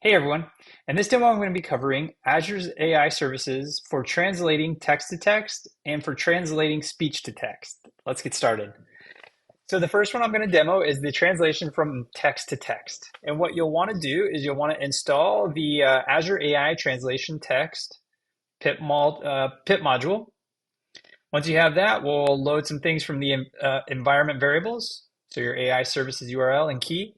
Hey everyone. In this demo, I'm going to be covering Azure's AI services for translating text to text and for translating speech to text. Let's get started. So the first one I'm going to demo is the translation from text to text. And what you'll want to do is you'll want to install the Azure AI Translation Text pip module. Once you have that, we'll load some things from the environment variables, so your AI services URL and key.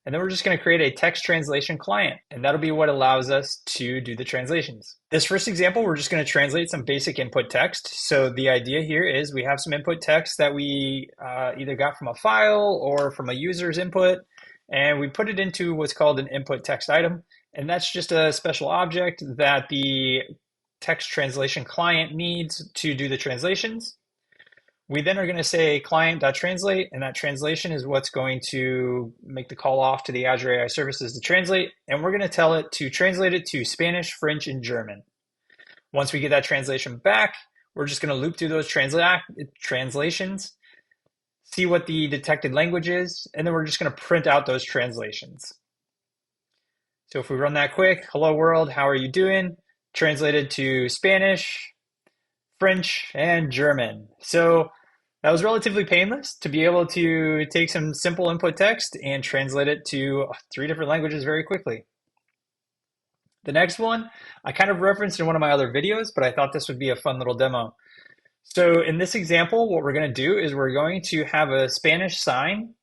And then we're just going to create a text translation client, and that'll be what allows us to do the translations. This first example, we're just going to translate some basic input text. So the idea here is we have some input text that we either got from a file or from a user's input, and we put it into what's called an input text item. And that's just a special object that the text translation client needs to do the translations. We then are going to say client.translate, and that translation is what's going to make the call off to the Azure AI services to translate. And we're going to tell it to translate it to Spanish, French, and German. Once we get that translation back, we're just going to loop through those translations, see what the detected language is, and then we're just going to print out those translations. So if we run that quick, hello world, how are you doing? Translated to Spanish, French, and German. So that was relatively painless to be able to take some simple input text and translate it to 3 different languages very quickly. The next one I kind of referenced in one of my other videos, but I thought this would be a fun little demo. So in this example, what we're going to do is we're going to have a Spanish sign,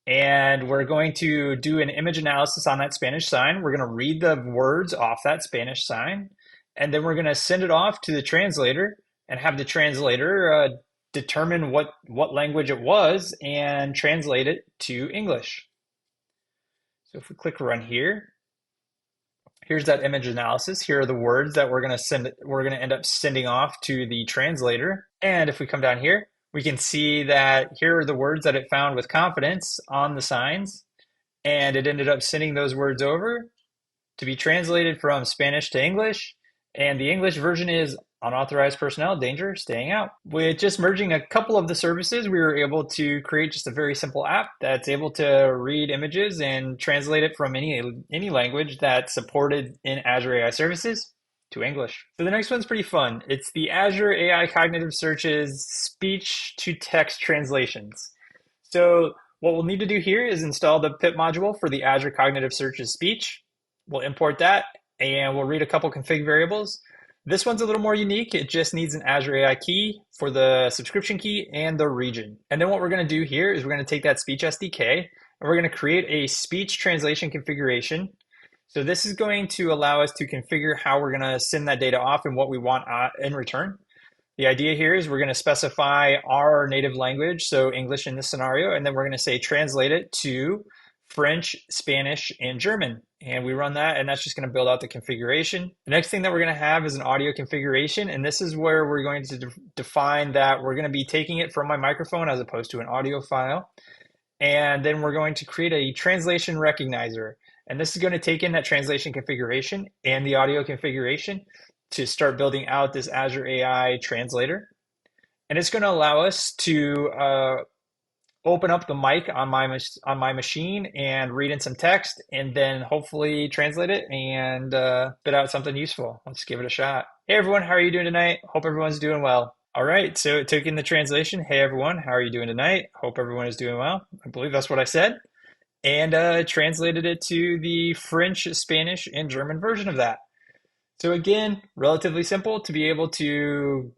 and we're going to do an image analysis on that Spanish sign. We're going to read the words off that Spanish sign, and then we're going to send it off to the translator and have the translator determine what language it was and translate it to English. So if we click run here, here's that image analysis. Here are the words that we're going to end up sending off to the translator. And if we come down here, we can see that here are the words that it found with confidence on the signs, and it ended up sending those words over to be translated from Spanish to English. And the English version is unauthorized personnel, danger, staying out. With just merging a couple of the services, we were able to create just a very simple app that's able to read images and translate it from any language that's supported in Azure AI services to English. So the next one's pretty fun. It's the Azure AI Cognitive Search's speech to text translations. So what we'll need to do here is install the pip module for the Azure Cognitive Search's speech. We'll import that, and we'll read a couple config variables. This one's a little more unique. It just needs an Azure AI key for the subscription key and the region. And then what we're going to do here is we're going to take that speech SDK and we're going to create a speech translation configuration. So this is going to allow us to configure how we're going to send that data off and what we want in return. The idea here is we're going to specify our native language, so English in this scenario, and then we're going to say translate it to French, Spanish, and German. And we run that, and that's just going to build out the configuration. The next thing that we're going to have is an audio configuration, and this is where we're going to define that we're going to be taking it from my microphone as opposed to an audio file. And then we're going to create a translation recognizer. And this is going to take in that translation configuration and the audio configuration to start building out this Azure AI translator. And it's going to allow us to open up the mic on my machine and read in some text, and then hopefully translate it and spit out something useful. Let's give it a shot. Hey everyone, how are you doing tonight? Hope everyone's doing well. All right, so it took in the translation. Hey everyone, how are you doing tonight? Hope everyone is doing well. I believe that's what I said. And translated it to the French, Spanish, and German version of that. So again, relatively simple to be able to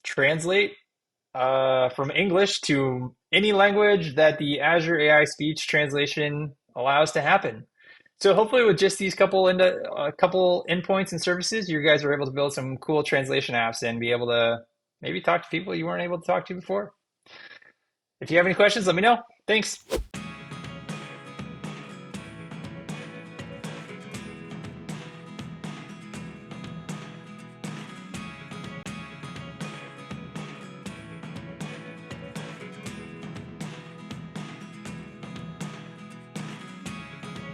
translate from English to any language that the Azure AI speech translation allows to happen. So hopefully with just these couple endpoints and services, you guys are able to build some cool translation apps and be able to maybe talk to people you weren't able to talk to before. If you have any questions, let me know. Thanks.